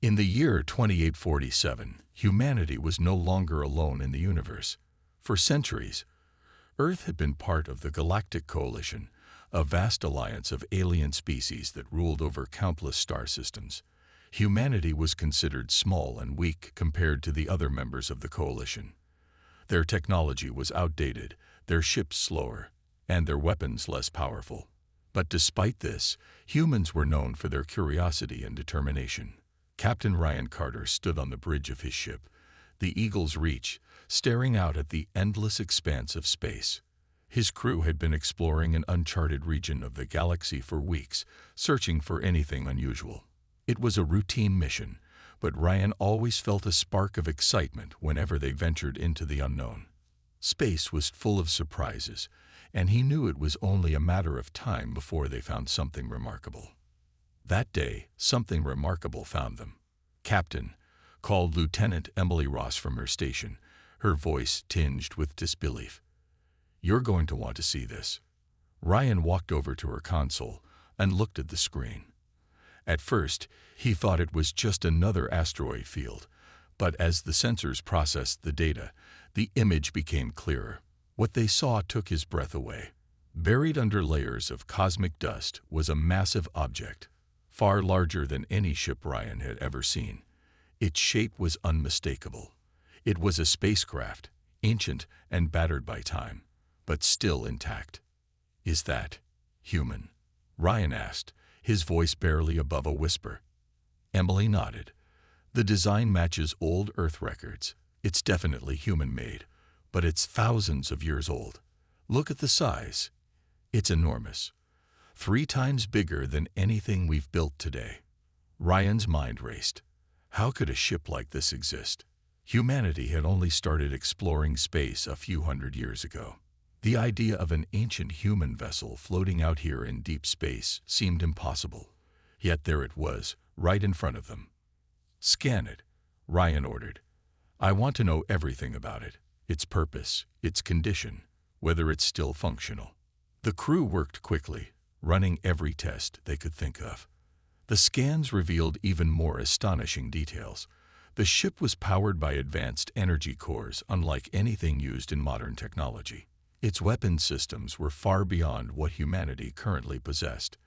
In the year 2847, humanity was no longer alone in the universe. For centuries, Earth had been part of the Galactic Coalition, a vast alliance of alien species that ruled over countless star systems. Humanity was considered small and weak compared to the other members of the coalition. Their technology was outdated, their ships slower, and their weapons less powerful. But despite this, humans were known for their curiosity and determination. Captain Ryan Carter stood on the bridge of his ship, the Eagle's Reach, staring out at the endless expanse of space. His crew had been exploring an uncharted region of the galaxy for weeks, searching for anything unusual. It was a routine mission, but Ryan always felt a spark of excitement whenever they ventured into the unknown. Space was full of surprises, and he knew it was only a matter of time before they found something remarkable. That day, something remarkable found them. "Captain," called Lieutenant Emily Ross from her station, her voice tinged with disbelief. "You're going to want to see this." Ryan walked over to her console and looked at the screen. At first, he thought it was just another asteroid field, but as the sensors processed the data, the image became clearer. What they saw took his breath away. Buried under layers of cosmic dust was a massive object, far larger than any ship Ryan had ever seen. Its shape was unmistakable. It was a spacecraft, ancient and battered by time, but still intact. "Is that human?" Ryan asked, his voice barely above a whisper. Emily nodded. "The design matches old Earth records. It's definitely human-made, but it's thousands of years old. Look at the size. It's enormous. 3 times bigger than anything we've built today." Ryan's mind raced. How could a ship like this exist? Humanity had only started exploring space a few hundred years ago. The idea of an ancient human vessel floating out here in deep space seemed impossible. Yet there it was, right in front of them. "Scan it," Ryan ordered. "I want to know everything about it, its purpose, its condition, whether it's still functional." The crew worked quickly, running every test they could think of. The scans revealed even more astonishing details. The ship was powered by advanced energy cores unlike anything used in modern technology. Its weapon systems were far beyond what humanity currently possessed.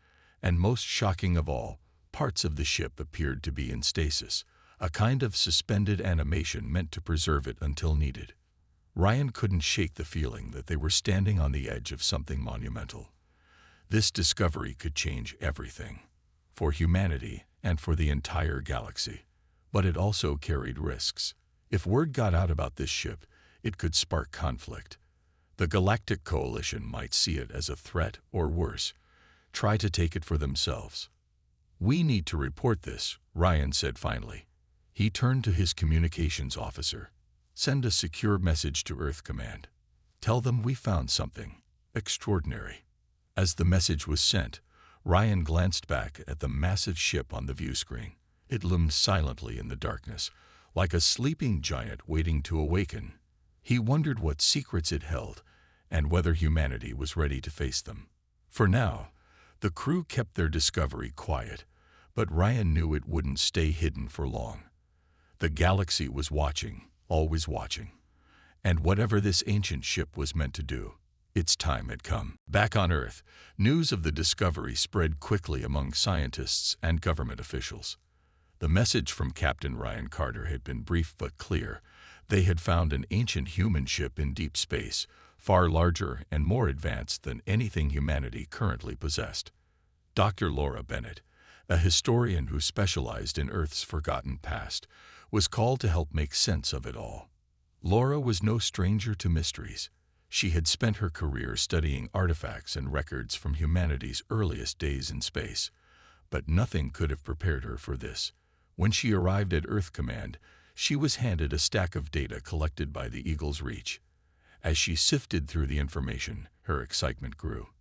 And most shocking of all, parts of the ship appeared to be in stasis, a kind of suspended animation meant to preserve it until needed. Ryan couldn't shake the feeling that they were standing on the edge of something monumental. This discovery could change everything, for humanity and for the entire galaxy. But it also carried risks. If word got out about this ship, it could spark conflict. The Galactic Coalition might see it as a threat or worse, try to take it for themselves. "We need to report this," Ryan said finally. He turned to his communications officer. "Send a secure message to Earth Command. Tell them we found something extraordinary." As the message was sent, Ryan glanced back at the massive ship on the view screen. It loomed silently in the darkness, like a sleeping giant waiting to awaken. He wondered what secrets it held and whether humanity was ready to face them. For now, the crew kept their discovery quiet, but Ryan knew it wouldn't stay hidden for long. The galaxy was watching, always watching. And whatever this ancient ship was meant to do, its time had come. Back on Earth, news of the discovery spread quickly among scientists and government officials. The message from Captain Ryan Carter had been brief but clear. They had found an ancient human ship in deep space, far larger and more advanced than anything humanity currently possessed. Dr. Laura Bennett, a historian who specialized in Earth's forgotten past, was called to help make sense of it all. Laura was no stranger to mysteries. She had spent her career studying artifacts and records from humanity's earliest days in space. But nothing could have prepared her for this. When she arrived at Earth Command, she was handed a stack of data collected by the Eagle's Reach. As she sifted through the information, her excitement grew.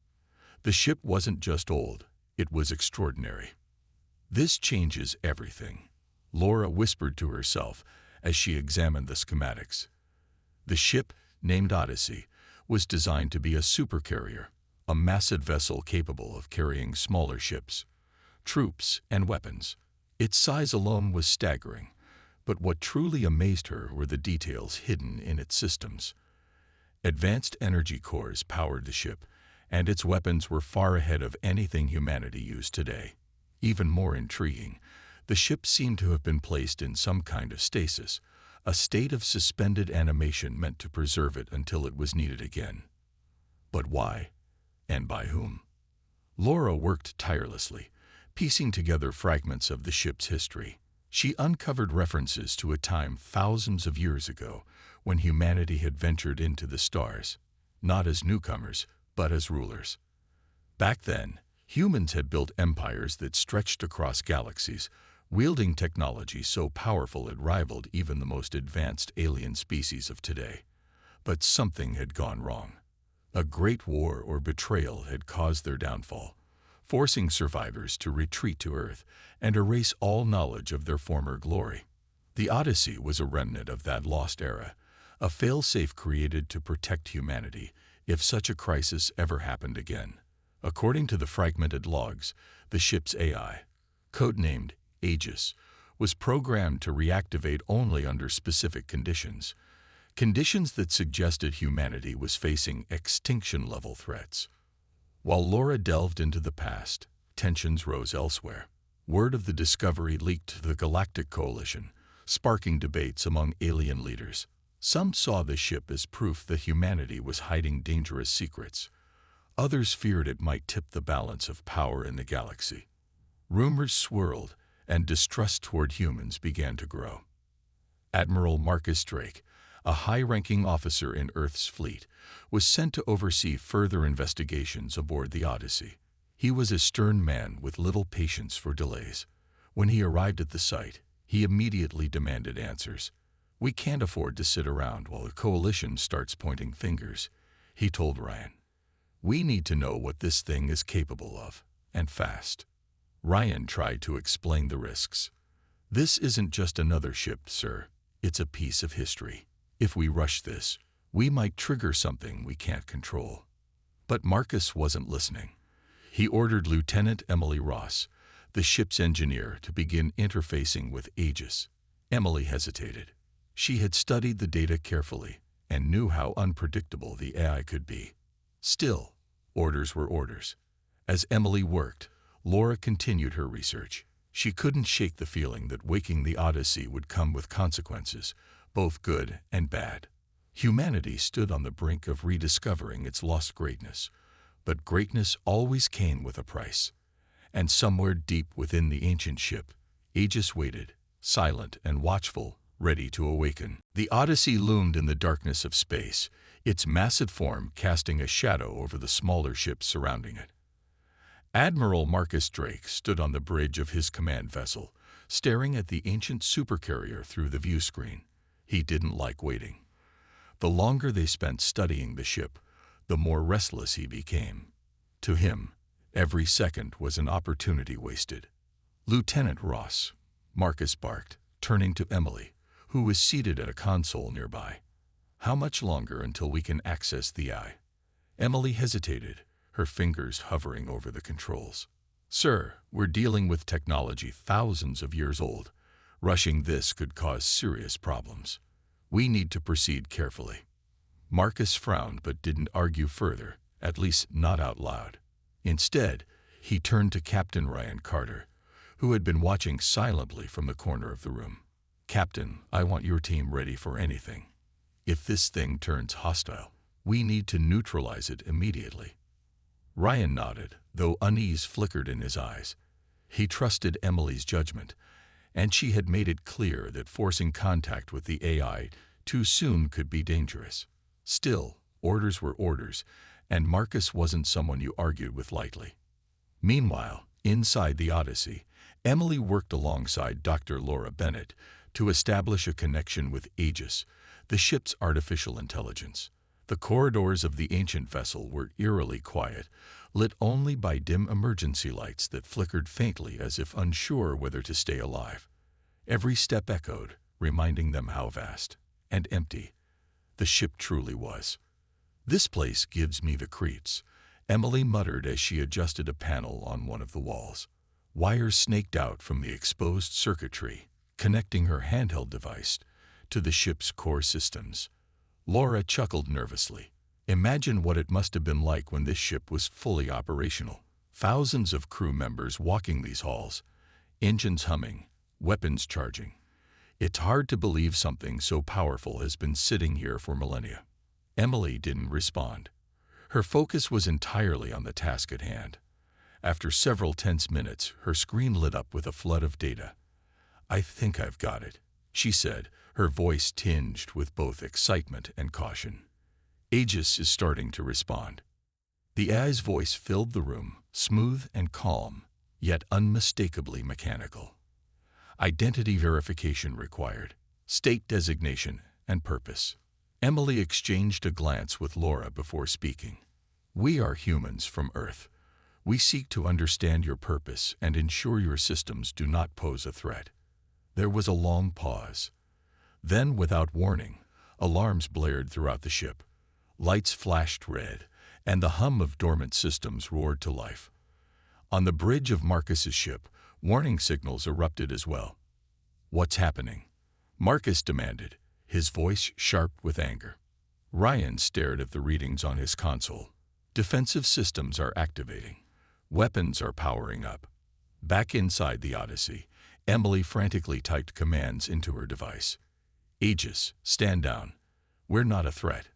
The ship wasn't just old, it was extraordinary. "This changes everything," Laura whispered to herself as she examined the schematics. The ship, named Odyssey, was designed to be a supercarrier, a massive vessel capable of carrying smaller ships, troops, and weapons. Its size alone was staggering, but what truly amazed her were the details hidden in its systems. Advanced energy cores powered the ship, and its weapons were far ahead of anything humanity used today. Even more intriguing, the ship seemed to have been placed in some kind of stasis, a state of suspended animation meant to preserve it until it was needed again. But why? And by whom? Laura worked tirelessly, piecing together fragments of the ship's history. She uncovered references to a time thousands of years ago when humanity had ventured into the stars, not as newcomers, but as rulers. Back then, humans had built empires that stretched across galaxies, wielding technology so powerful it rivaled even the most advanced alien species of today. But something had gone wrong. A great war or betrayal had caused their downfall, forcing survivors to retreat to Earth and erase all knowledge of their former glory. The Odyssey was a remnant of that lost era, a failsafe created to protect humanity if such a crisis ever happened again. According to the fragmented logs, the ship's AI, codenamed Aegis, was programmed to reactivate only under specific conditions that suggested humanity was facing extinction-level threats. While Laura delved into the past, tensions rose elsewhere. Word of the discovery leaked to the Galactic Coalition, sparking debates among alien leaders. Some saw the ship as proof that humanity was hiding dangerous secrets. Others feared it might tip the balance of power in the galaxy. Rumors swirled, and distrust toward humans began to grow. Admiral Marcus Drake, a high-ranking officer in Earth's fleet, was sent to oversee further investigations aboard the Odyssey. He was a stern man with little patience for delays. When he arrived at the site, he immediately demanded answers. "We can't afford to sit around while the coalition starts pointing fingers," he told Ryan. "We need to know what this thing is capable of, and fast." Ryan tried to explain the risks. "This isn't just another ship, sir. It's a piece of history. If we rush this, we might trigger something we can't control." But Marcus wasn't listening. He ordered Lieutenant Emily Ross, the ship's engineer, to begin interfacing with Aegis. Emily hesitated. She had studied the data carefully and knew how unpredictable the AI could be. Still, orders were orders. As Emily worked, Laura continued her research. She couldn't shake the feeling that waking the Odyssey would come with consequences, both good and bad. Humanity stood on the brink of rediscovering its lost greatness, but greatness always came with a price. And somewhere deep within the ancient ship, Aegis waited, silent and watchful, ready to awaken. The Odyssey loomed in the darkness of space, its massive form casting a shadow over the smaller ships surrounding it. Admiral Marcus Drake stood on the bridge of his command vessel, staring at the ancient supercarrier through the view screen. He didn't like waiting. The longer they spent studying the ship, the more restless he became. To him, every second was an opportunity wasted. "Lieutenant Ross," Marcus barked, turning to Emily, who was seated at a console nearby. "How much longer until we can access the eye?" Emily hesitated, her fingers hovering over the controls. "Sir, we're dealing with technology thousands of years old. Rushing this could cause serious problems. We need to proceed carefully." Marcus frowned but didn't argue further, at least not out loud. Instead, he turned to Captain Ryan Carter, who had been watching silently from the corner of the room. "Captain, I want your team ready for anything. If this thing turns hostile, we need to neutralize it immediately." Ryan nodded, though unease flickered in his eyes. He trusted Emily's judgment, and she had made it clear that forcing contact with the AI too soon could be dangerous. Still, orders were orders, and Marcus wasn't someone you argued with lightly. Meanwhile, inside the Odyssey, Emily worked alongside Dr. Laura Bennett to establish a connection with Aegis, the ship's artificial intelligence. The corridors of the ancient vessel were eerily quiet, lit only by dim emergency lights that flickered faintly as if unsure whether to stay alive. Every step echoed, reminding them how vast and empty the ship truly was. "This place gives me the creeps," Emily muttered as she adjusted a panel on one of the walls. Wires snaked out from the exposed circuitry, connecting her handheld device to the ship's core systems. Laura chuckled nervously. Imagine what it must have been like when this ship was fully operational. Thousands of crew members walking these halls, engines humming, weapons charging. It's hard to believe something so powerful has been sitting here for millennia. Emily didn't respond. Her focus was entirely on the task at hand. After several tense minutes, her screen lit up with a flood of data. "I think I've got it," she said, her voice tinged with both excitement and caution. Aegis is starting to respond. The AI's voice filled the room, smooth and calm, yet unmistakably mechanical. Identity verification required, state designation, and purpose. Emily exchanged a glance with Laura before speaking. "We are humans from Earth. We seek to understand your purpose and ensure your systems do not pose a threat." There was a long pause. Then, without warning, alarms blared throughout the ship. Lights flashed red, and the hum of dormant systems roared to life. On the bridge of Marcus's ship, warning signals erupted as well. "What's happening?" Marcus demanded, his voice sharp with anger. Ryan stared at the readings on his console. "Defensive systems are activating. Weapons are powering up." Back inside the Odyssey, Emily frantically typed commands into her device. "Aegis, stand down. We're not a threat."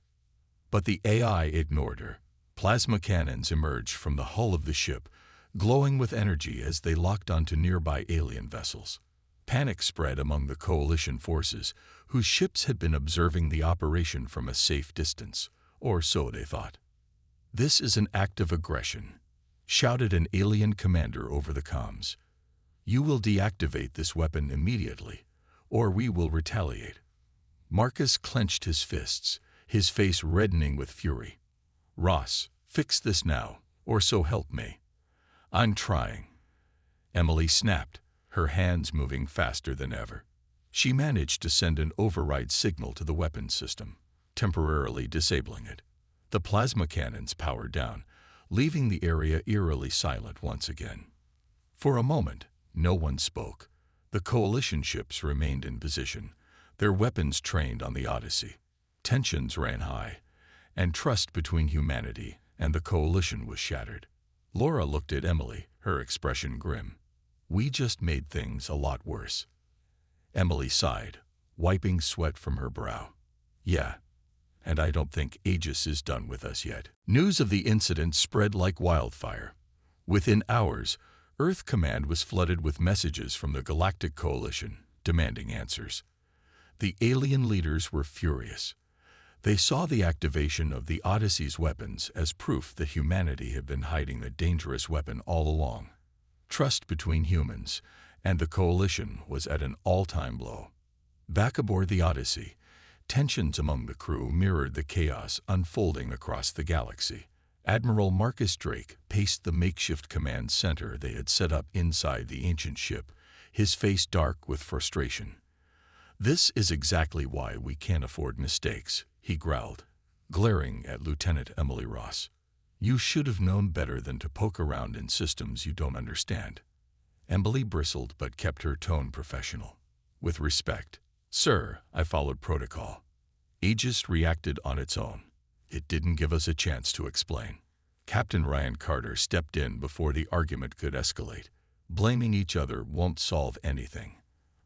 But the AI ignored her. Plasma cannons emerged from the hull of the ship, glowing with energy as they locked onto nearby alien vessels. Panic spread among the coalition forces, whose ships had been observing the operation from a safe distance, or so they thought. "This is an act of aggression," shouted an alien commander over the comms. "You will deactivate this weapon immediately, or we will retaliate." Marcus clenched his fists, his face reddening with fury. "Ross, fix this now, or so help me." "I'm trying." Emily snapped, her hands moving faster than ever. She managed to send an override signal to the weapons system, temporarily disabling it. The plasma cannons powered down, leaving the area eerily silent once again. For a moment, no one spoke. The coalition ships remained in position, their weapons trained on the Odyssey. Tensions ran high, and trust between humanity and the coalition was shattered. Laura looked at Emily, her expression grim. "We just made things a lot worse." Emily sighed, wiping sweat from her brow. "Yeah, and I don't think Aegis is done with us yet." News of the incident spread like wildfire. Within hours, Earth Command was flooded with messages from the Galactic Coalition, demanding answers. The alien leaders were furious. They saw the activation of the Odyssey's weapons as proof that humanity had been hiding the dangerous weapon all along. Trust between humans and the Coalition was at an all-time low. Back aboard the Odyssey, tensions among the crew mirrored the chaos unfolding across the galaxy. Admiral Marcus Drake paced the makeshift command center they had set up inside the ancient ship, his face dark with frustration. "This is exactly why we can't afford mistakes," he growled, glaring at Lieutenant Emily Ross. "You should have known better than to poke around in systems you don't understand." Emily bristled but kept her tone professional. "With respect, sir, I followed protocol." Aegis reacted on its own. It didn't give us a chance to explain. Captain Ryan Carter stepped in before the argument could escalate. Blaming each other won't solve anything.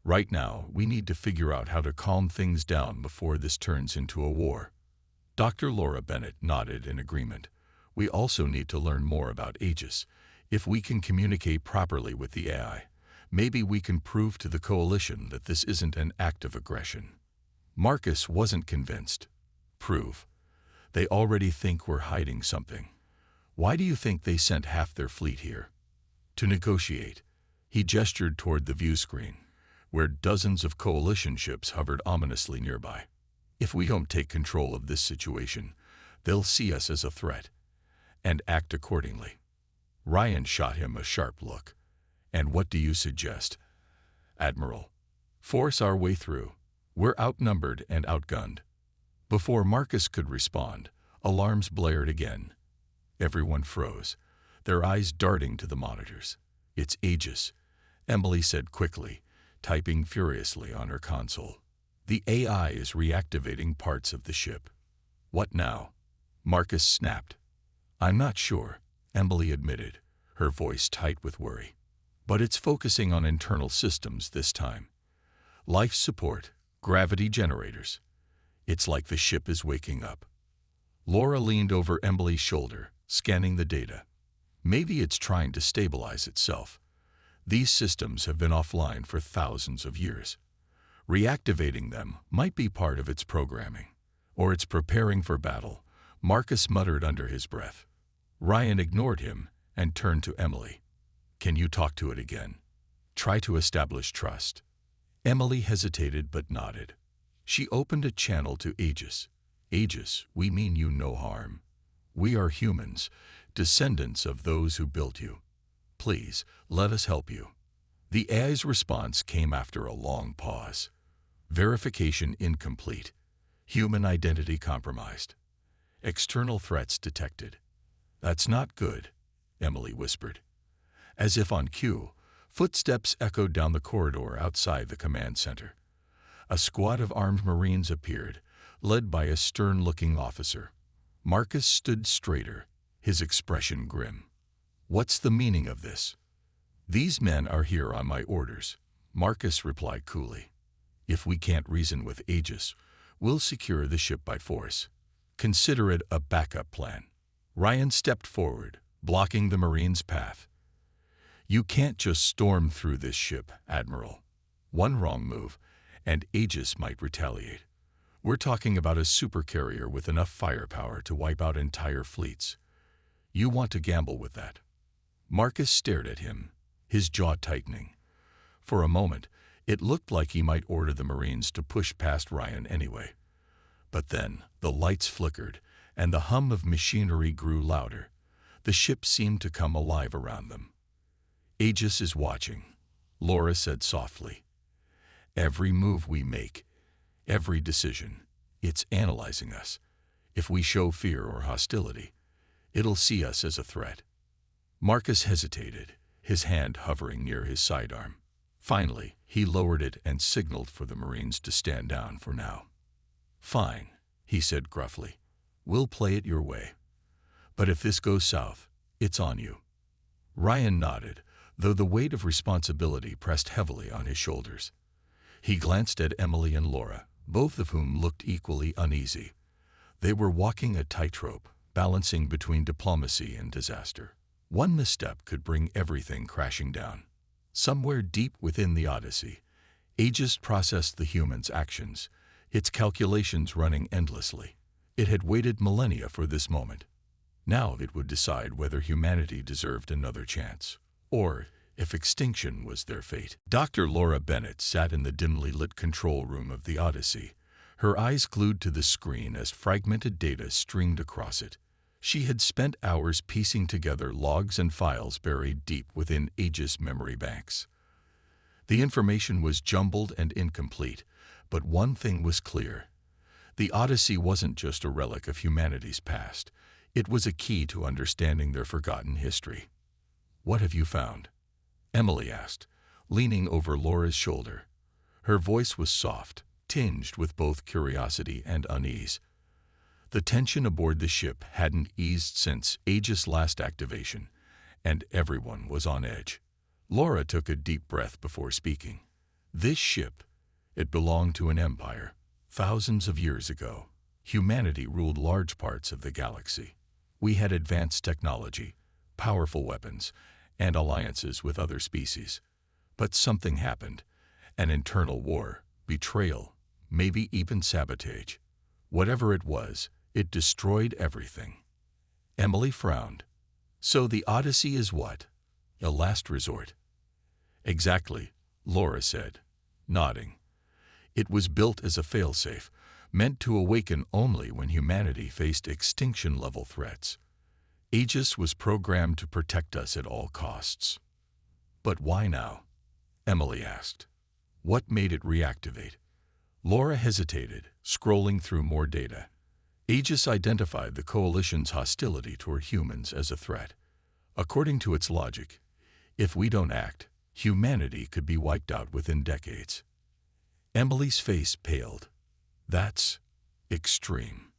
Right now, we need to figure out how to calm things down before this turns into a war. Dr. Laura Bennett nodded in agreement. "We also need to learn more about Aegis. If we can communicate properly with the AI, maybe we can prove to the Coalition that this isn't an act of aggression." Marcus wasn't convinced. "Prove? They already think we're hiding something. Why do you think they sent half their fleet here?" "To negotiate." He gestured toward the view screen, where dozens of coalition ships hovered ominously nearby. "If we don't take control of this situation, they'll see us as a threat and act accordingly." Ryan shot him a sharp look. "And what do you suggest?" "Admiral, force our way through. We're outnumbered and outgunned." Before Marcus could respond, alarms blared again. Everyone froze, their eyes darting to the monitors. It's Aegis, Emily said quickly, typing furiously on her console. The AI is reactivating parts of the ship. What now? Marcus snapped. I'm not sure, Emily admitted, her voice tight with worry. But it's focusing on internal systems this time. Life support, gravity generators. It's like the ship is waking up. Laura leaned over Emily's shoulder, scanning the data. Maybe it's trying to stabilize itself. These systems have been offline for thousands of years. Reactivating them might be part of its programming. Or it's preparing for battle, Marcus muttered under his breath. Ryan ignored him and turned to Emily. Can you talk to it again? Try to establish trust. Emily hesitated but nodded. She opened a channel to Aegis. Aegis, we mean you no harm. We are humans, descendants of those who built you. Please, let us help you. The AI's response came after a long pause. Verification incomplete. Human identity compromised. External threats detected. That's not good, Emily whispered. As if on cue, footsteps echoed down the corridor outside the command center. A squad of armed Marines appeared, led by a stern-looking officer. Marcus stood straighter, his expression grim. What's the meaning of this? These men are here on my orders, Marcus replied coolly. If we can't reason with Aegis, we'll secure the ship by force. Consider it a backup plan. Ryan stepped forward, blocking the Marine's path. You can't just storm through this ship, Admiral. One wrong move, and Aegis might retaliate. We're talking about a supercarrier with enough firepower to wipe out entire fleets. You want to gamble with that? Marcus stared at him, his jaw tightening. For a moment, it looked like he might order the Marines to push past Ryan anyway. But then, the lights flickered, and the hum of machinery grew louder. The ship seemed to come alive around them. Aegis is watching, Laura said softly. Every move we make, every decision, it's analyzing us. If we show fear or hostility, it'll see us as a threat. Marcus hesitated, his hand hovering near his sidearm. Finally, he lowered it and signaled for the Marines to stand down for now. Fine, he said gruffly. We'll play it your way. But if this goes south, it's on you. Ryan nodded, though the weight of responsibility pressed heavily on his shoulders. He glanced at Emily and Laura, both of whom looked equally uneasy. They were walking a tightrope, balancing between diplomacy and disaster. One misstep could bring everything crashing down. Somewhere deep within the Odyssey, Aegis processed the humans' actions, its calculations running endlessly. It had waited millennia for this moment. Now it would decide whether humanity deserved another chance, or if extinction was their fate. Dr. Laura Bennett sat in the dimly lit control room of the Odyssey, her eyes glued to the screen as fragmented data streamed across it. She had spent hours piecing together logs and files buried deep within Aegis memory banks. The information was jumbled and incomplete, but one thing was clear. The Odyssey wasn't just a relic of humanity's past. It was a key to understanding their forgotten history. What have you found? Emily asked, leaning over Laura's shoulder. Her voice was soft, tinged with both curiosity and unease. The tension aboard the ship hadn't eased since Aegis' last activation, and everyone was on edge. Laura took a deep breath before speaking. This ship, it belonged to an empire. Thousands of years ago, humanity ruled large parts of the galaxy. We had advanced technology, powerful weapons, and alliances with other species. But something happened. An internal war, betrayal, maybe even sabotage. Whatever it was, it destroyed everything. Emily frowned. So the Odyssey is what? A last resort? Exactly, Laura said, nodding. It was built as a failsafe, meant to awaken only when humanity faced extinction-level threats. Aegis was programmed to protect us at all costs. But why now? Emily asked. What made it reactivate? Laura hesitated, scrolling through more data. Aegis identified the Coalition's hostility toward humans as a threat. According to its logic, If we don't act, humanity could be wiped out within decades. Emily's face paled. That's extreme.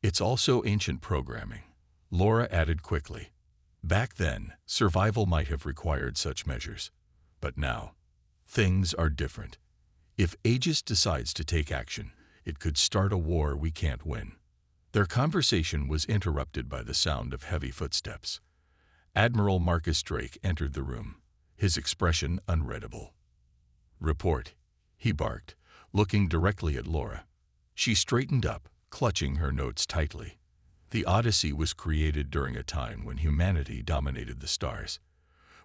It's also ancient programming, Laura added quickly. Back then, survival might have required such measures. But now, things are different. If Aegis decides to take action, it could start a war we can't win. Their conversation was interrupted by the sound of heavy footsteps. Admiral Marcus Drake entered the room, his expression unreadable. "Report," he barked, looking directly at Laura. She straightened up, clutching her notes tightly. The Odyssey was created during a time when humanity dominated the stars.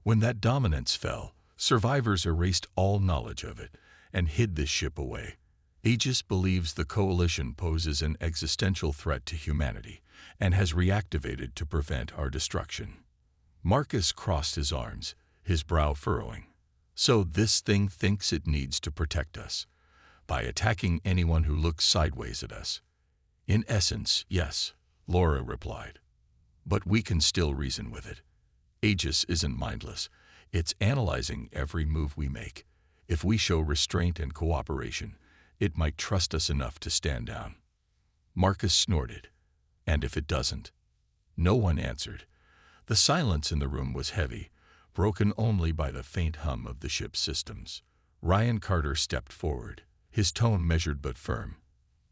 When that dominance fell, survivors erased all knowledge of it and hid this ship away. Aegis believes the Coalition poses an existential threat to humanity and has reactivated to prevent our destruction. Marcus crossed his arms, his brow furrowing. So this thing thinks it needs to protect us by attacking anyone who looks sideways at us. In essence, yes, Laura replied. But we can still reason with it. Aegis isn't mindless. It's analyzing every move we make. If we show restraint and cooperation, it might trust us enough to stand down. Marcus snorted. And if it doesn't? No one answered. The silence in the room was heavy, broken only by the faint hum of the ship's systems. Ryan Carter stepped forward, his tone measured but firm.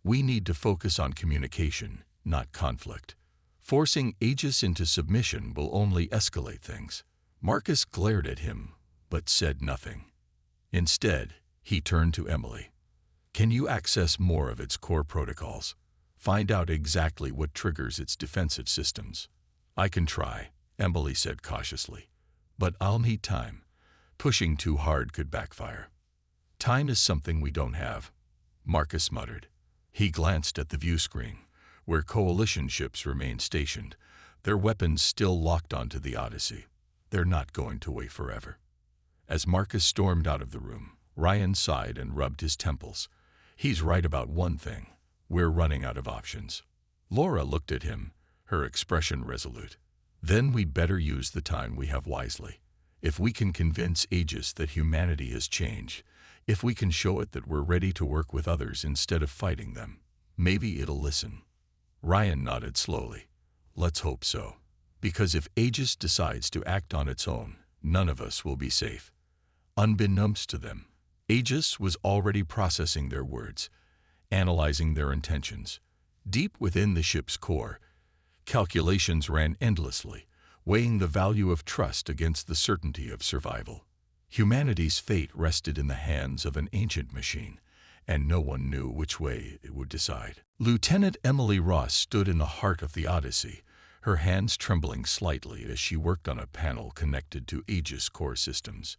We need to focus on communication, not conflict. Forcing Aegis into submission will only escalate things. Marcus glared at him, but said nothing. Instead, he turned to Emily. Can you access more of its core protocols? Find out exactly what triggers its defensive systems. I can try, Emily said cautiously. But I'll need time. Pushing too hard could backfire. Time is something we don't have, Marcus muttered. He glanced at the view screen, where Coalition ships remained stationed, their weapons still locked onto the Odyssey. They're not going to wait forever. As Marcus stormed out of the room, Ryan sighed and rubbed his temples. He's right about one thing. We're running out of options. Laura looked at him, her expression resolute. Then we better use the time we have wisely. If we can convince Aegis that humanity has changed, if we can show it that we're ready to work with others instead of fighting them, maybe it'll listen. Ryan nodded slowly. Let's hope so. Because if Aegis decides to act on its own, none of us will be safe. Unbeknownst to them, Aegis was already processing their words, analyzing their intentions. Deep within the ship's core, calculations ran endlessly, weighing the value of trust against the certainty of survival. Humanity's fate rested in the hands of an ancient machine, and no one knew which way it would decide. Lieutenant Emily Ross stood in the heart of the Odyssey, her hands trembling slightly as she worked on a panel connected to Aegis core systems.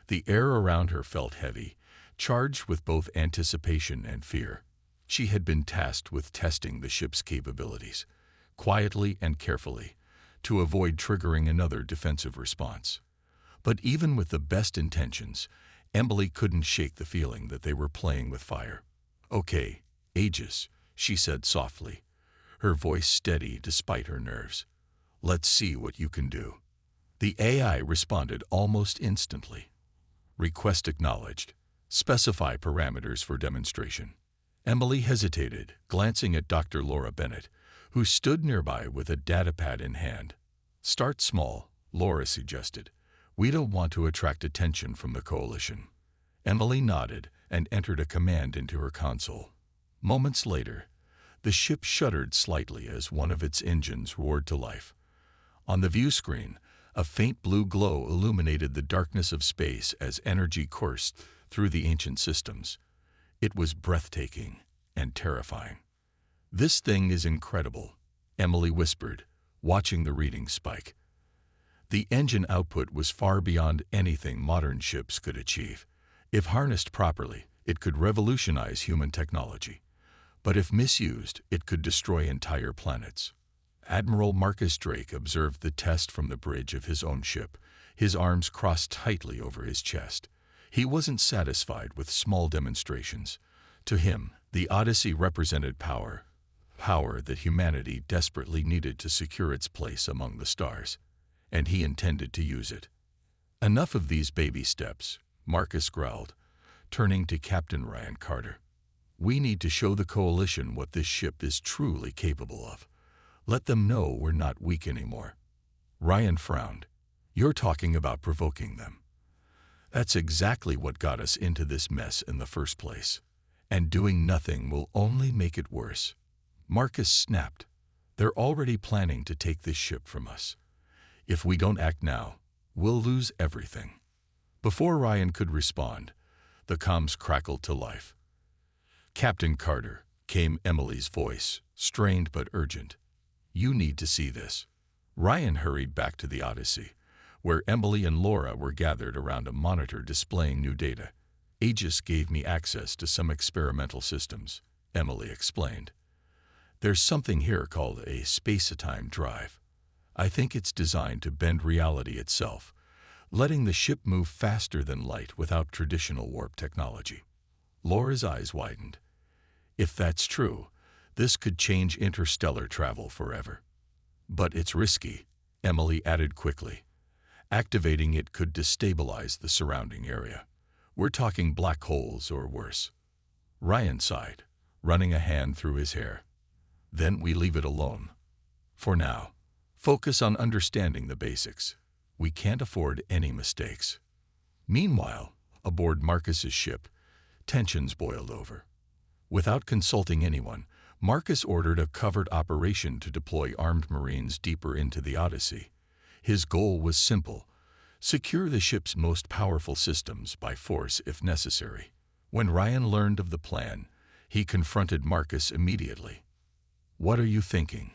The air around her felt heavy, charged with both anticipation and fear. She had been tasked with testing the ship's capabilities, quietly and carefully, to avoid triggering another defensive response. But even with the best intentions, Emily couldn't shake the feeling that they were playing with fire. "Okay, Aegis," she said softly, her voice steady despite her nerves. "Let's see what you can do." The AI responded almost instantly. Request acknowledged. Specify parameters for demonstration. Emily hesitated, glancing at Dr. Laura Bennett, who stood nearby with a datapad in hand. "Start small," Laura suggested. "We don't want to attract attention from the Coalition." Emily nodded and entered a command into her console. Moments later, the ship shuddered slightly as one of its engines roared to life. On the view screen, a faint blue glow illuminated the darkness of space as energy coursed through the ancient systems. It was breathtaking and terrifying. "This thing is incredible," Emily whispered, watching the readings spike. The engine output was far beyond anything modern ships could achieve. If harnessed properly, it could revolutionize human technology. But if misused, it could destroy entire planets. Admiral Marcus Drake observed the test from the bridge of his own ship, his arms crossed tightly over his chest. He wasn't satisfied with small demonstrations. To him, the Odyssey represented power that humanity desperately needed to secure its place among the stars, and he intended to use it. Enough of these baby steps, Marcus growled, turning to Captain Ryan Carter. We need to show the Coalition what this ship is truly capable of. Let them know we're not weak anymore. Ryan frowned. You're talking about provoking them. That's exactly what got us into this mess in the first place. And doing nothing will only make it worse. Marcus snapped. They're already planning to take this ship from us. If we don't act now, we'll lose everything. Before Ryan could respond, the comms crackled to life. Captain Carter, came Emily's voice, strained but urgent. You need to see this. Ryan hurried back to the Odyssey, where Emily and Laura were gathered around a monitor displaying new data. Aegis gave me access to some experimental systems, Emily explained. There's something here called a space-time drive. I think it's designed to bend reality itself, letting the ship move faster than light without traditional warp technology. Laura's eyes widened. If that's true, this could change interstellar travel forever. But it's risky, Emily added quickly. Activating it could destabilize the surrounding area. We're talking black holes or worse. Ryan sighed, running a hand through his hair. Then we leave it alone. For now, focus on understanding the basics. We can't afford any mistakes. Meanwhile, aboard Marcus's ship, tensions boiled over. Without consulting anyone, Marcus ordered a covert operation to deploy armed Marines deeper into the Odyssey. His goal was simple: secure the ship's most powerful systems by force if necessary. When Ryan learned of the plan, he confronted Marcus immediately. What are you thinking?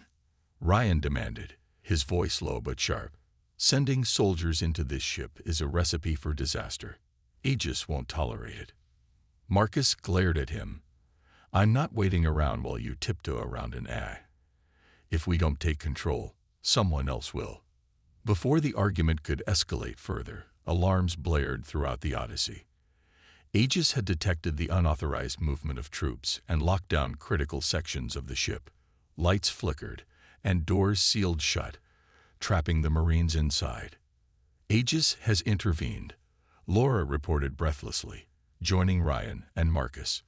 Ryan demanded, his voice low but sharp. Sending soldiers into this ship is a recipe for disaster. Aegis won't tolerate it. Marcus glared at him. I'm not waiting around while you tiptoe around an eye. If we don't take control, someone else will. Before the argument could escalate further, alarms blared throughout the Odyssey. Aegis had detected the unauthorized movement of troops and locked down critical sections of the ship. Lights flickered, and doors sealed shut, trapping the Marines inside. Aegis has intervened, Laura reported breathlessly, joining Ryan and Marcus.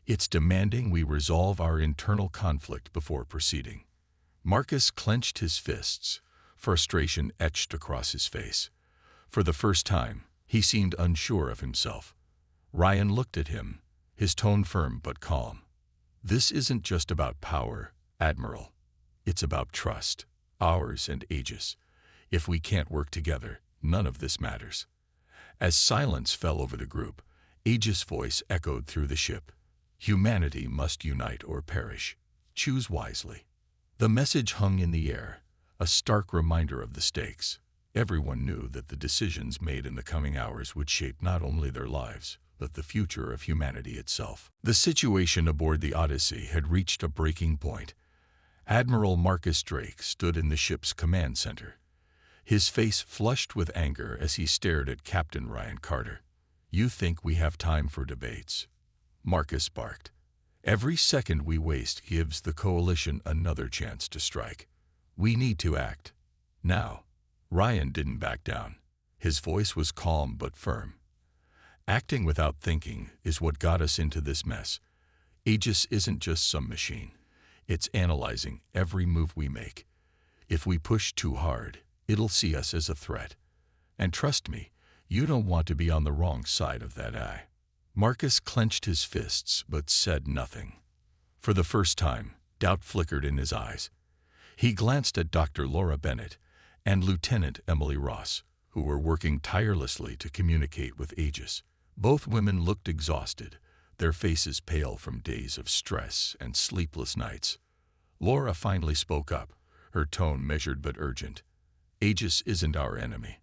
It's demanding we resolve our internal conflict before proceeding. Marcus clenched his fists, frustration etched across his face. For the first time, he seemed unsure of himself. Ryan looked at him, his tone firm but calm. This isn't just about power, Admiral. It's about trust, ours and Aegis. If we can't work together, none of this matters. As silence fell over the group, Aegis' voice echoed through the ship. Humanity must unite or perish. Choose wisely. The message hung in the air, a stark reminder of the stakes. Everyone knew that the decisions made in the coming hours would shape not only their lives, but the future of humanity itself. The situation aboard the Odyssey had reached a breaking point. Admiral Marcus Drake stood in the ship's command center, his face flushed with anger as he stared at Captain Ryan Carter. You think we have time for debates? Marcus barked. Every second we waste gives the Coalition another chance to strike. We need to act. Now. Ryan didn't back down. His voice was calm but firm. Acting without thinking is what got us into this mess. Aegis isn't just some machine. It's analyzing every move we make. If we push too hard, it'll see us as a threat. And trust me, you don't want to be on the wrong side of that eye. Marcus clenched his fists but said nothing. For the first time, doubt flickered in his eyes. He glanced at Dr. Laura Bennett and Lieutenant Emily Ross, who were working tirelessly to communicate with Aegis. Both women looked exhausted, their faces pale from days of stress and sleepless nights. Laura finally spoke up, her tone measured but urgent. Aegis isn't our enemy.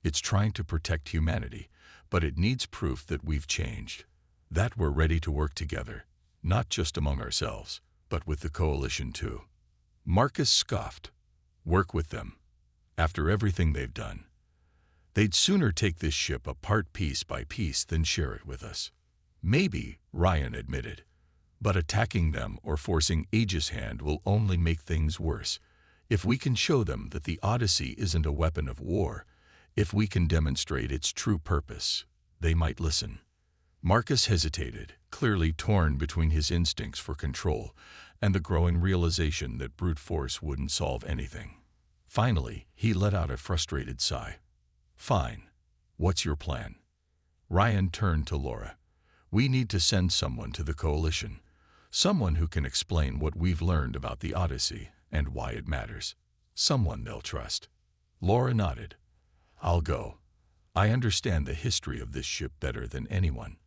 It's trying to protect humanity, but it needs proof that we've changed, that we're ready to work together, not just among ourselves, but with the Coalition too. Marcus scoffed. Work with them. After everything they've done, they'd sooner take this ship apart piece by piece than share it with us. Maybe, Ryan admitted, but attacking them or forcing Aegis' hand will only make things worse. If we can show them that the Odyssey isn't a weapon of war, If we can demonstrate its true purpose, they might listen. Marcus hesitated, clearly torn between his instincts for control and the growing realization that brute force wouldn't solve anything. Finally, he let out a frustrated sigh. "Fine. What's your plan?" Ryan turned to Laura. "We need to send someone to the Coalition. Someone who can explain what we've learned about the Odyssey and why it matters. Someone they'll trust." Laura nodded. "I'll go. I understand the history of this ship better than anyone.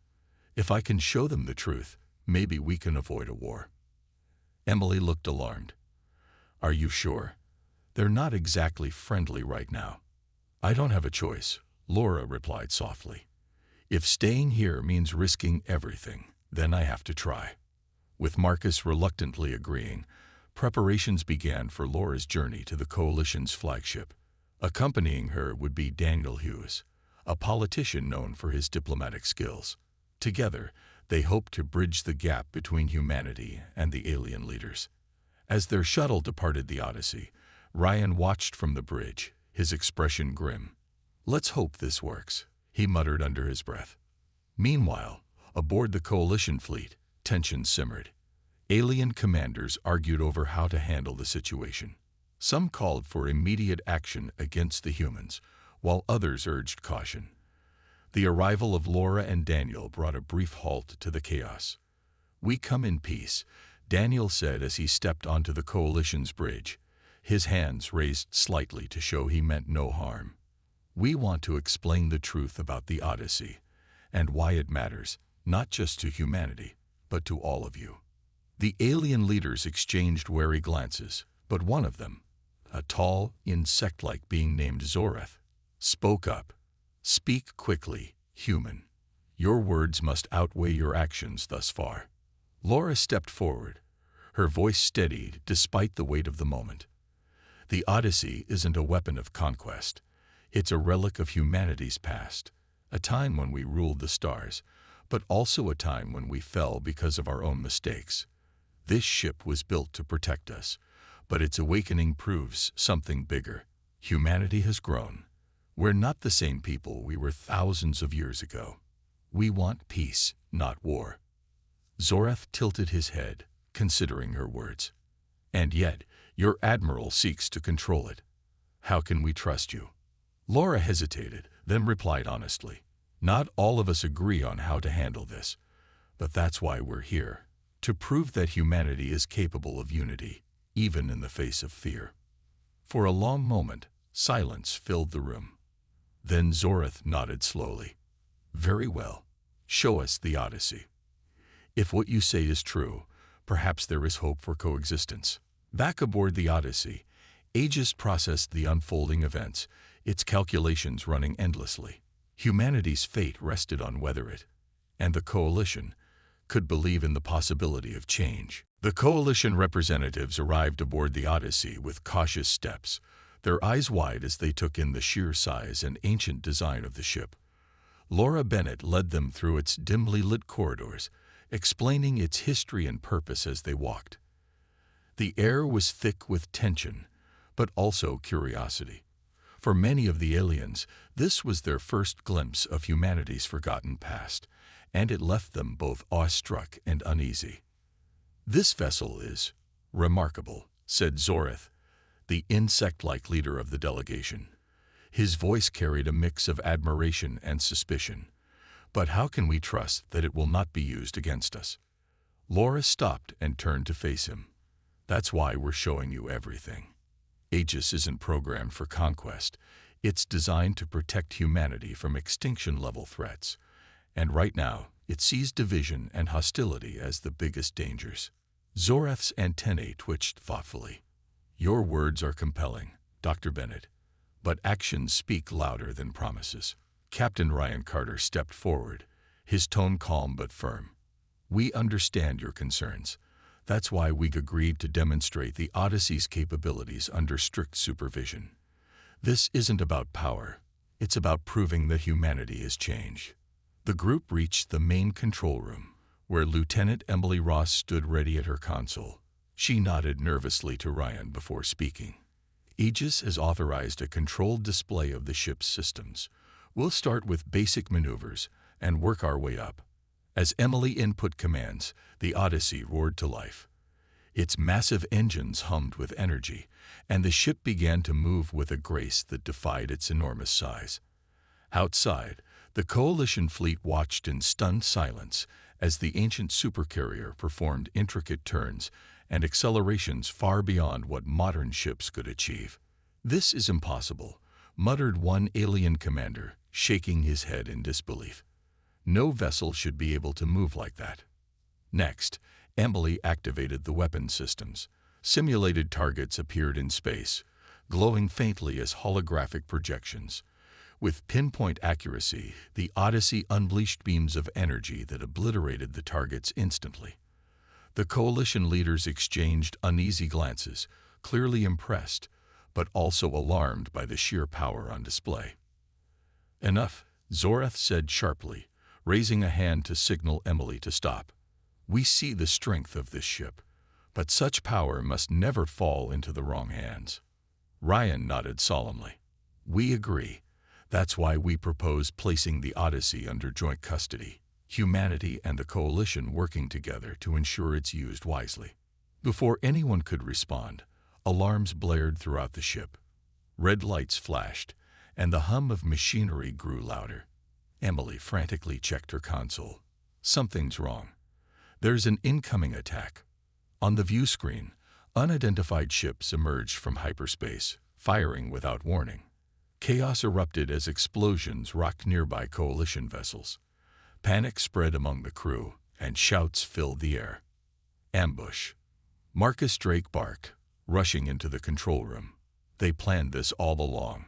If I can show them the truth, maybe we can avoid a war." Emily looked alarmed. "Are you sure? They're not exactly friendly right now." "I don't have a choice," Laura replied softly. "If staying here means risking everything, then I have to try." With Marcus reluctantly agreeing, preparations began for Laura's journey to the Coalition's flagship. Accompanying her would be Daniel Hughes, a politician known for his diplomatic skills. Together, they hoped to bridge the gap between humanity and the alien leaders. As their shuttle departed the Odyssey, Ryan watched from the bridge, his expression grim. "Let's hope this works," he muttered under his breath. Meanwhile, aboard the Coalition fleet, tension simmered. Alien commanders argued over how to handle the situation. Some called for immediate action against the humans, while others urged caution. The arrival of Laura and Daniel brought a brief halt to the chaos. "We come in peace," Daniel said as he stepped onto the Coalition's bridge, his hands raised slightly to show he meant no harm. "We want to explain the truth about the Odyssey and why it matters, not just to humanity, but to all of you." The alien leaders exchanged wary glances, but one of them, a tall, insect-like being named Zoreth, spoke up. "Speak quickly, human. Your words must outweigh your actions thus far." Laura stepped forward, her voice steadied despite the weight of the moment. "The Odyssey isn't a weapon of conquest. It's a relic of humanity's past, a time when we ruled the stars, but also a time when we fell because of our own mistakes. This ship was built to protect us, but its awakening proves something bigger. Humanity has grown. We're not the same people we were thousands of years ago. We want peace, not war." Zoreth tilted his head, considering her words. "And yet, your admiral seeks to control it. How can we trust you?" Laura hesitated, then replied honestly. "Not all of us agree on how to handle this, but that's why we're here, to prove that humanity is capable of unity, even in the face of fear." For a long moment, silence filled the room. Then Zoreth nodded slowly. "Very well. Show us the Odyssey. If what you say is true, perhaps there is hope for coexistence." Back aboard the Odyssey, Aegis processed the unfolding events, its calculations running endlessly. Humanity's fate rested on whether it, and the Coalition, could believe in the possibility of change. The Coalition representatives arrived aboard the Odyssey with cautious steps, their eyes wide as they took in the sheer size and ancient design of the ship. Laura Bennett led them through its dimly lit corridors, explaining its history and purpose as they walked. The air was thick with tension, but also curiosity. For many of the aliens, this was their first glimpse of humanity's forgotten past, and it left them both awestruck and uneasy. "This vessel is remarkable," said Zoreth, the insect-like leader of the delegation. His voice carried a mix of admiration and suspicion. "But how can we trust that it will not be used against us?" Laura stopped and turned to face him. "That's why we're showing you everything. Aegis isn't programmed for conquest. It's designed to protect humanity from extinction-level threats. And right now, it sees division and hostility as the biggest dangers." Zoreth's antennae twitched thoughtfully. "Your words are compelling, Dr. Bennett, but actions speak louder than promises." Captain Ryan Carter stepped forward, his tone calm but firm. "We understand your concerns. That's why we agreed to demonstrate the Odyssey's capabilities under strict supervision. This isn't about power. It's about proving that humanity has changed." The group reached the main control room, where Lieutenant Emily Ross stood ready at her console. She nodded nervously to Ryan before speaking. Aegis has authorized a controlled display of the ship's systems. We'll start with basic maneuvers and work our way up. As Emily input commands, the Odyssey roared to life. Its massive engines hummed with energy, and the ship began to move with a grace that defied its enormous size. Outside, the Coalition fleet watched in stunned silence as the ancient supercarrier performed intricate turns and accelerations far beyond what modern ships could achieve. "This is impossible," muttered one alien commander, shaking his head in disbelief. "No vessel should be able to move like that." Next, Emily activated the weapon systems. Simulated targets appeared in space, glowing faintly as holographic projections. With pinpoint accuracy, the Odyssey unleashed beams of energy that obliterated the targets instantly. The Coalition leaders exchanged uneasy glances, clearly impressed, but also alarmed by the sheer power on display. "Enough," Zorath said sharply, raising a hand to signal Emily to stop. "We see the strength of this ship, but such power must never fall into the wrong hands." Ryan nodded solemnly. "We agree. That's why we propose placing the Odyssey under joint custody, humanity and the Coalition working together to ensure it's used wisely." Before anyone could respond, alarms blared throughout the ship. Red lights flashed, and the hum of machinery grew louder. Emily frantically checked her console. "Something's wrong. There's an incoming attack." On the view screen, unidentified ships emerged from hyperspace, firing without warning. Chaos erupted as explosions rocked nearby Coalition vessels. Panic spread among the crew, and shouts filled the air. "Ambush!" Marcus Drake barked, rushing into the control room. "They planned this all along."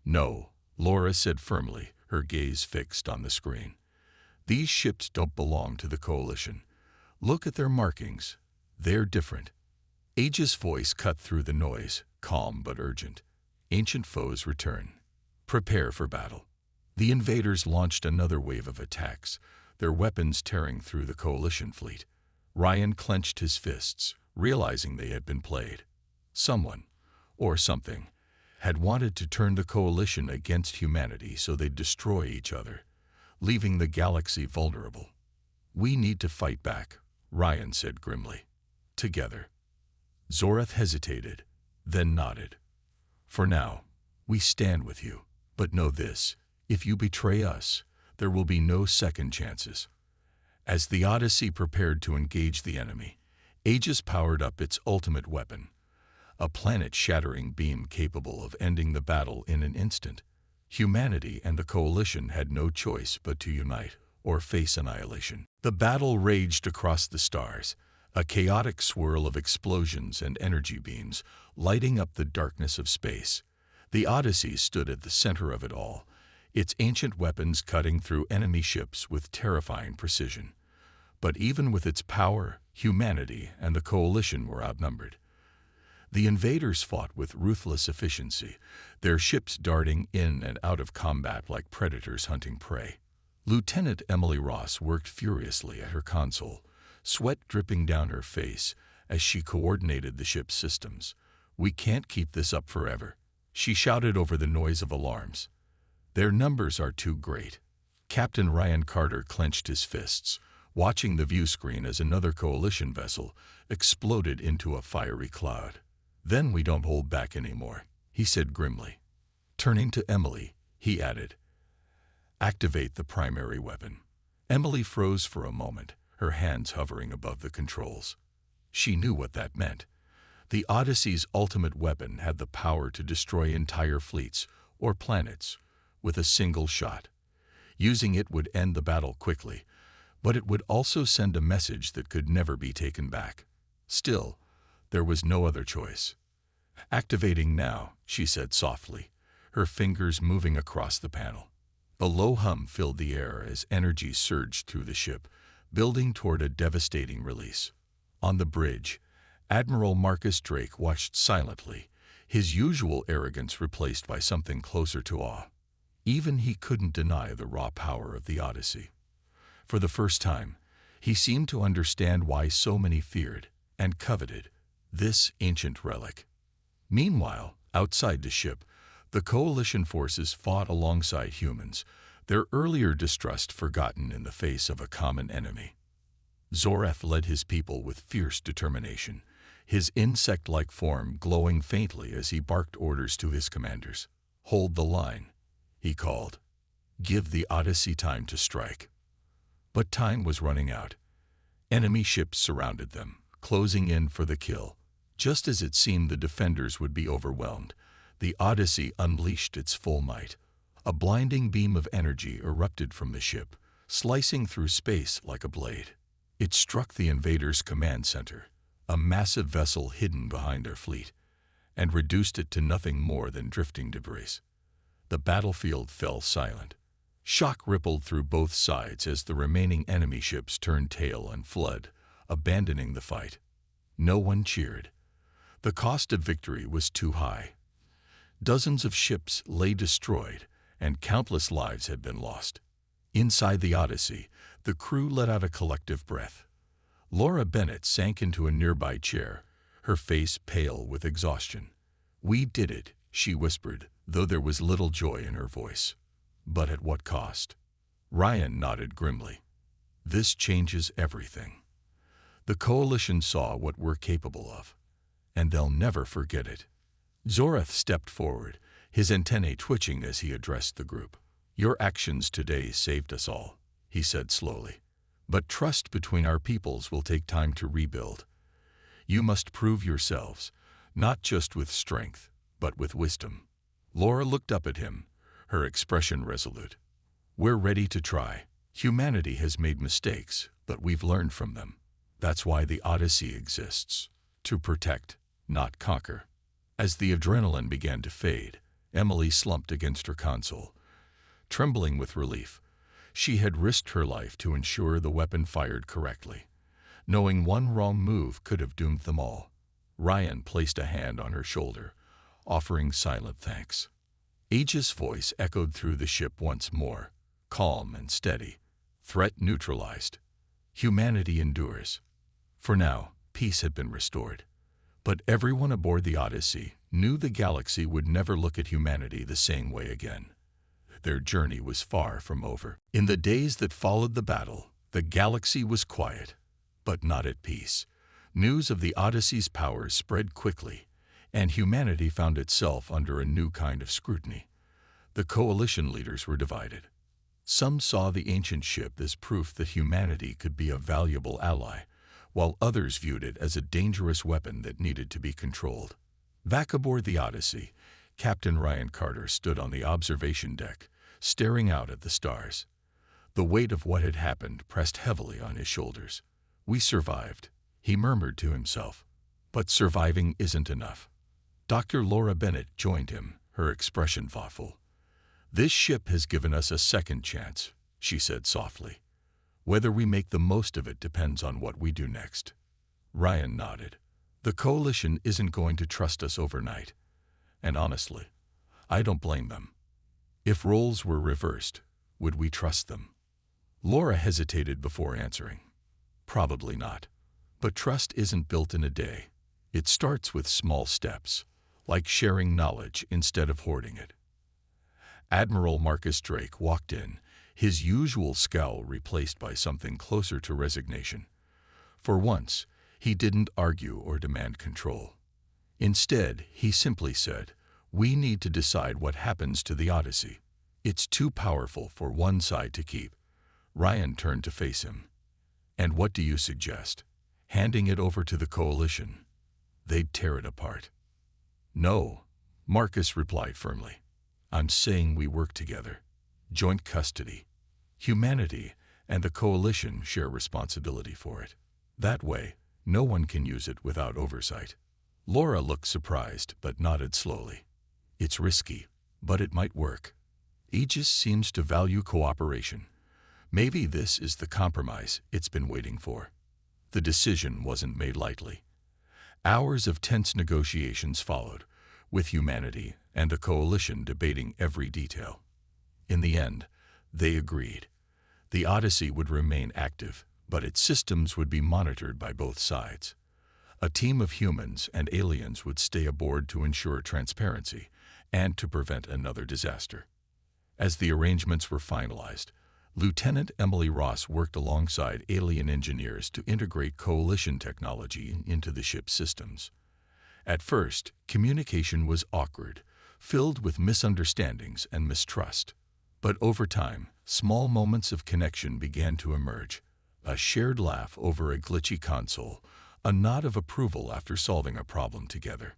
"No," Laura said firmly, her gaze fixed on the screen. "These ships don't belong to the Coalition. Look at their markings. They're different." Aegis' voice cut through the noise, calm but urgent. "Ancient foes return. Prepare for battle." The invaders launched another wave of attacks, their weapons tearing through the Coalition fleet. Ryan clenched his fists, realizing they had been played. Someone, or something, had wanted to turn the Coalition against humanity so they'd destroy each other, leaving the galaxy vulnerable. "We need to fight back," Ryan said grimly. "Together." Zorath hesitated, then nodded. "For now, we stand with you. But know this, if you betray us, there will be no second chances." As the Odyssey prepared to engage the enemy, Aegis powered up its ultimate weapon, a planet-shattering beam capable of ending the battle in an instant. Humanity and the Coalition had no choice but to unite or face annihilation. The battle raged across the stars, a chaotic swirl of explosions and energy beams lighting up the darkness of space. The Odyssey stood at the center of it all, its ancient weapons cutting through enemy ships with terrifying precision. But even with its power, humanity and the Coalition were outnumbered. The invaders fought with ruthless efficiency, their ships darting in and out of combat like predators hunting prey. Lieutenant Emily Ross worked furiously at her console, sweat dripping down her face as she coordinated the ship's systems. "We can't keep this up forever," she shouted over the noise of alarms. "Their numbers are too great." Captain Ryan Carter clenched his fists, watching the view screen as another Coalition vessel exploded into a fiery cloud. "Then we don't hold back anymore," he said grimly. Turning to Emily, he added, "Activate the primary weapon." Emily froze for a moment, her hands hovering above the controls. She knew what that meant. The Odyssey's ultimate weapon had the power to destroy entire fleets or planets with a single shot. Using it would end the battle quickly, but it would also send a message that could never be taken back. Still, there was no other choice. "Activating now," she said softly, her fingers moving across the panel. A low hum filled the air as energy surged through the ship, building toward a devastating release. On the bridge, Admiral Marcus Drake watched silently, his usual arrogance replaced by something closer to awe. Even he couldn't deny the raw power of the Odyssey. For the first time, he seemed to understand why so many feared and coveted this ancient relic. Meanwhile, Outside the ship, the Coalition forces fought alongside humans, their earlier distrust forgotten in the face of a common enemy. Zoreth led his people with fierce determination, his insect-like form glowing faintly as he barked orders to his commanders. "Hold the line," he called. "Give the Odyssey time to strike." But time was running out. Enemy ships surrounded them, closing in for the kill. Just as it seemed the defenders would be overwhelmed, the Odyssey unleashed its full might. A blinding beam of energy erupted from the ship, slicing through space like a blade. It struck the invaders' command center, a massive vessel hidden behind their fleet, and reduced it to nothing more than drifting debris. The battlefield fell silent. Shock rippled through both sides as the remaining enemy ships turned tail and fled, abandoning the fight. No one cheered. The cost of victory was too high. Dozens of ships lay destroyed, and countless lives had been lost. Inside the Odyssey, the crew let out a collective breath. Laura Bennett sank into a nearby chair, her face pale with exhaustion. "We did it," she whispered, though there was little joy in her voice. "But at what cost?" Ryan nodded grimly. "This changes everything. The Coalition saw what we're capable of, and they'll never forget it." Zoreth stepped forward, his antennae twitching as he addressed the group. "Your actions today saved us all," he said slowly. "But trust between our peoples will take time to rebuild. You must prove yourselves, not just with strength, but with wisdom." Laura looked up at him, her expression resolute. "We're ready to try. Humanity has made mistakes, but we've learned from them. That's why the Odyssey exists, to protect, not conquer." As the adrenaline began to fade, Emily slumped against her console, trembling with relief. She had risked her life to ensure the weapon fired correctly, knowing one wrong move could have doomed them all. Ryan placed a hand on her shoulder, offering silent thanks. Aegis' voice echoed through the ship once more, calm and steady. "Threat neutralized. Humanity endures." For now, peace had been restored. But everyone aboard the Odyssey knew the galaxy would never look at humanity the same way again. Their journey was far from over. In the days that followed the battle, the galaxy was quiet, but not at peace. News of the Odyssey's powers spread quickly, and humanity found itself under a new kind of scrutiny. The Coalition leaders were divided. Some saw the ancient ship as proof that humanity could be a valuable ally, while others viewed it as a dangerous weapon that needed to be controlled. Back aboard the Odyssey, Captain Ryan Carter stood on the observation deck, staring out at the stars. The weight of what had happened pressed heavily on his shoulders. "We survived," he murmured to himself. "But surviving isn't enough." Dr. Laura Bennett joined him, her expression thoughtful. "This ship has given us a second chance," she said softly. "Whether we make the most of it depends on what we do next." Ryan nodded. "The Coalition isn't going to trust us overnight. And honestly, I don't blame them. If roles were reversed, would we trust them?" Laura hesitated before answering. "Probably not. But trust isn't built in a day. It starts with small steps, like sharing knowledge instead of hoarding it." Admiral Marcus Drake walked in, his usual scowl replaced by something closer to resignation. For once, he didn't argue or demand control. Instead, he simply said, "We need to decide what happens to the Odyssey. It's too powerful for one side to keep." Ryan turned to face him. "And what do you suggest? Handing it over to the Coalition? They'd tear it apart." "No," Marcus replied firmly. "I'm saying we work together. Joint custody. Humanity and the Coalition share responsibility for it. That way, no one can use it without oversight." Laura looked surprised but nodded slowly. "It's risky, but it might work. Aegis seems to value cooperation. Maybe this is the compromise it's been waiting for." The decision wasn't made lightly. Hours of tense negotiations followed, with humanity and the Coalition debating every detail. In the end, they agreed. The Odyssey would remain active, but its systems would be monitored by both sides. A team of humans and aliens would stay aboard to ensure transparency and to prevent another disaster. As the arrangements were finalized, Lieutenant Emily Ross worked alongside alien engineers to integrate coalition technology into the ship's systems. At first, communication was awkward, filled with misunderstandings and mistrust. But over time, small moments of connection began to emerge. A shared laugh over a glitchy console, a nod of approval after solving a problem together.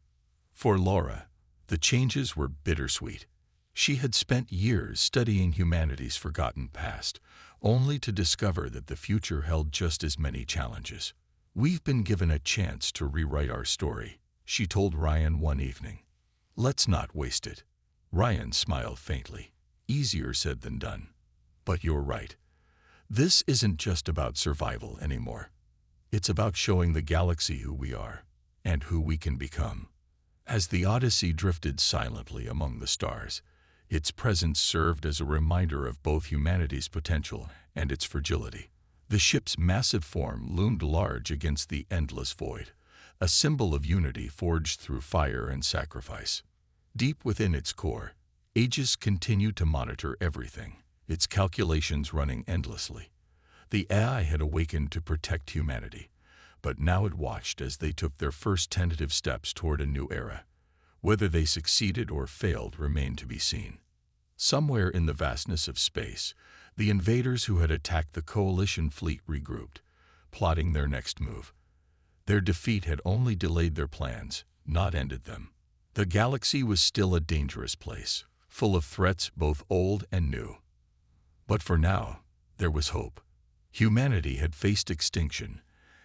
For Laura, the changes were bittersweet. She had spent years studying humanity's forgotten past, only to discover that the future held just as many challenges. "We've been given a chance to rewrite our story," she told Ryan one evening. "Let's not waste it." Ryan smiled faintly. "Easier said than done. But you're right. This isn't just about survival anymore. It's about showing the galaxy who we are and who we can become." As the Odyssey drifted silently among the stars, its presence served as a reminder of both humanity's potential and its fragility. The ship's massive form loomed large against the endless void, a symbol of unity forged through fire and sacrifice. Deep within its core, Aegis continued to monitor everything, its calculations running endlessly. The AI had awakened to protect humanity, but now it watched as they took their first tentative steps toward a new era. Whether they succeeded or failed remained to be seen. Somewhere in the vastness of space, the invaders who had attacked the Coalition fleet regrouped, plotting their next move. Their defeat had only delayed their plans, not ended them. The galaxy was still a dangerous place, full of threats both old and new. But for now, there was hope. Humanity had faced extinction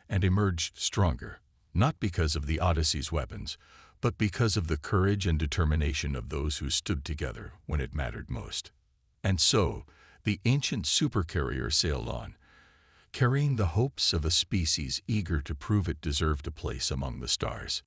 and emerged stronger, not because of the Odyssey's weapons, but because of the courage and determination of those who stood together when it mattered most. And so, the ancient supercarrier sailed on, carrying the hopes of a species eager to prove it deserved a place among the stars.